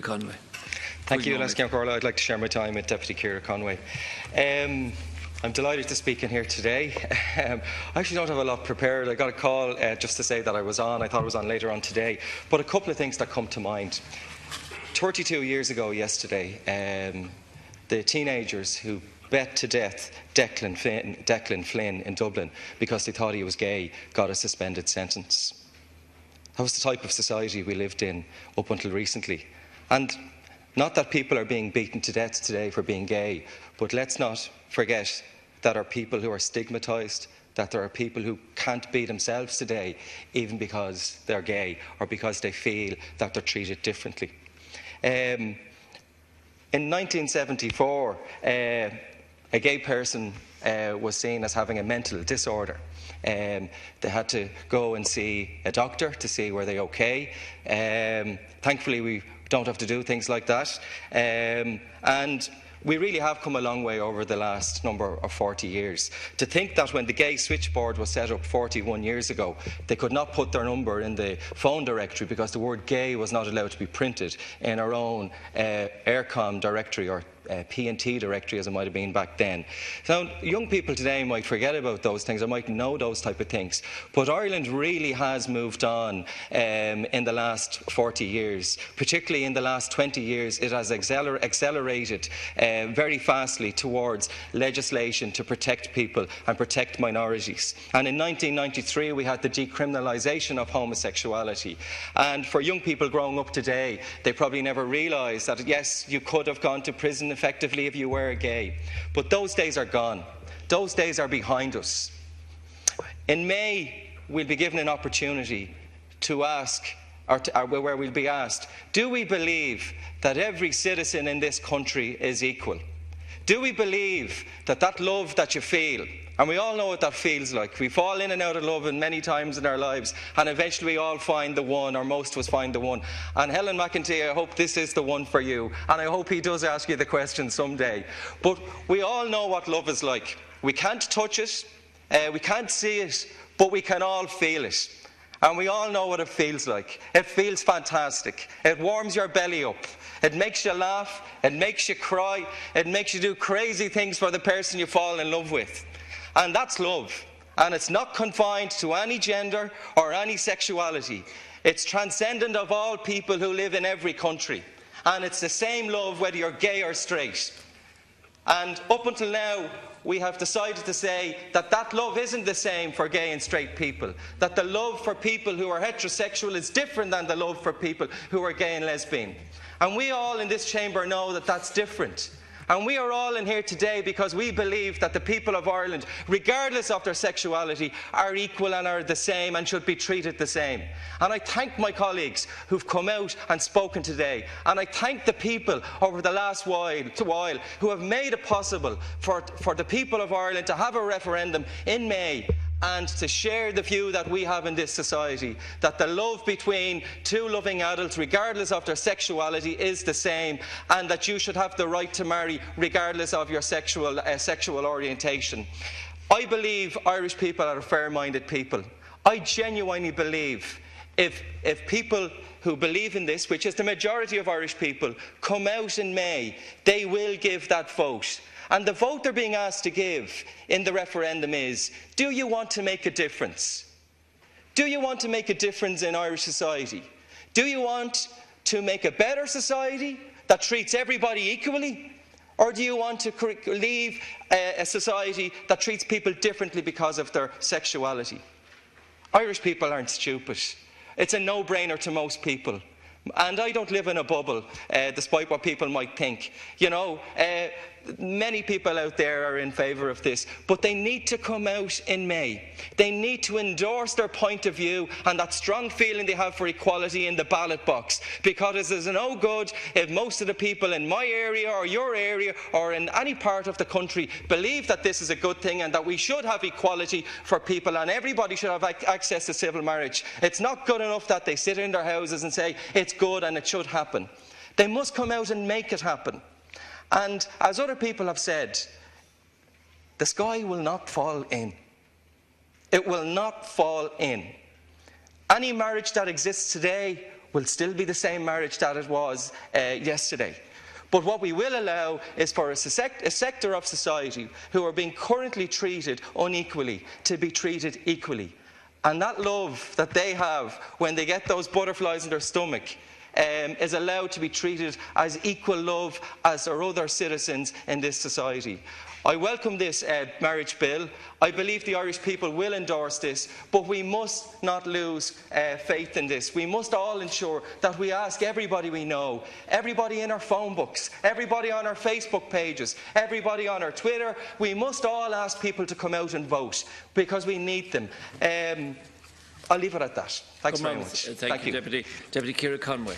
Conway. Thank you, Les Corla. I'd like to share my time with Deputy Ciara Conway. I'm delighted to speak in here today. I actually don't have a lot prepared. I got a call just to say that I was on. I thought I was on later on today. But a couple of things that come to mind. 32 years ago yesterday, the teenagers who bet to death Declan Flynn in Dublin because they thought he was gay got a suspended sentence. That was the type of society we lived in up until recently. And not that people are being beaten to death today for being gay, but let's not forget that there are people who are stigmatised, that there are people who can't be themselves today even because they're gay or because they feel that they're treated differently. In 1974, a gay person was seen as having a mental disorder. They had to go and see a doctor to see were they okay. Thankfully, we don't have to do things like that. And we really have come a long way over the last number of 40 years. To think that when the gay switchboard was set up 41 years ago, they could not put their number in the phone directory because the word gay was not allowed to be printed in our own Aircom directory, or P&T directory as it might have been back then. So young people today might forget about those things or might know those type of things, but Ireland really has moved on in the last 40 years. Particularly in the last 20 years, it has accelerated very fastly towards legislation to protect people and protect minorities. And in 1993 we had the decriminalisation of homosexuality, and for young people growing up today, they probably never realised that yes, you could have gone to prison effectively if you were gay. But those days are gone. Those days are behind us. In May, we'll be given an opportunity to ask, where we'll be asked, do we believe that every citizen in this country is equal? Do we believe that that love that you feel, and we all know what that feels like, we fall in and out of love many times in our lives, and eventually we all find the one, or most of us find the one. And Helen McEntee, I hope this is the one for you, and I hope he does ask you the question someday. But we all know what love is like. We can't touch it, we can't see it, but we can all feel it. And we all know what it feels like. It feels fantastic. It warms your belly up. It makes you laugh. It makes you cry. It makes you do crazy things for the person you fall in love with. And that's love. And it's not confined to any gender or any sexuality. It's transcendent of all people who live in every country. And it's the same love whether you're gay or straight. And up until now, we have decided to say that that love isn't the same for gay and straight people, that the love for people who are heterosexual is different than the love for people who are gay and lesbian. And we all in this chamber know that that's different. And we are all in here today because we believe that the people of Ireland, regardless of their sexuality, are equal and are the same and should be treated the same. And I thank my colleagues who've come out and spoken today. And I thank the people over the last while who have made it possible for the people of Ireland to have a referendum in May and to share the view that we have in this society, that the love between two loving adults, regardless of their sexuality, is the same, and that you should have the right to marry regardless of your sexual orientation. I believe Irish people are fair-minded people. I genuinely believe if people who believe in this, which is the majority of Irish people, come out in May, they will give that vote. And the vote they're being asked to give in the referendum is, do you want to make a difference? Do you want to make a difference in Irish society? Do you want to make a better society that treats everybody equally? Or do you want to leave a society that treats people differently because of their sexuality? Irish people aren't stupid. It's a no-brainer to most people. And I don't live in a bubble, despite what people might think. You know, many people out there are in favour of this, but they need to come out in May. They need to endorse their point of view and that strong feeling they have for equality in the ballot box, because it is no good if most of the people in my area or your area or in any part of the country believe that this is a good thing and that we should have equality for people and everybody should have access to civil marriage. It's not good enough that they sit in their houses and say it's good and it should happen. They must come out and make it happen. And as other people have said, the sky will not fall in. It will not fall in. Any marriage that exists today will still be the same marriage that it was yesterday. But what we will allow is for a sector of society who are being currently treated unequally to be treated equally. And that love that they have when they get those butterflies in their stomach is allowed to be treated as equal love as our other citizens in this society. I welcome this marriage bill. I believe the Irish people will endorse this, but we must not lose faith in this. We must all ensure that we ask everybody we know, everybody in our phone books, everybody on our Facebook pages, everybody on our Twitter. We must all ask people to come out and vote because we need them. I'll leave it at that. Thanks very much. Thank you, Deputy Ciara Conway.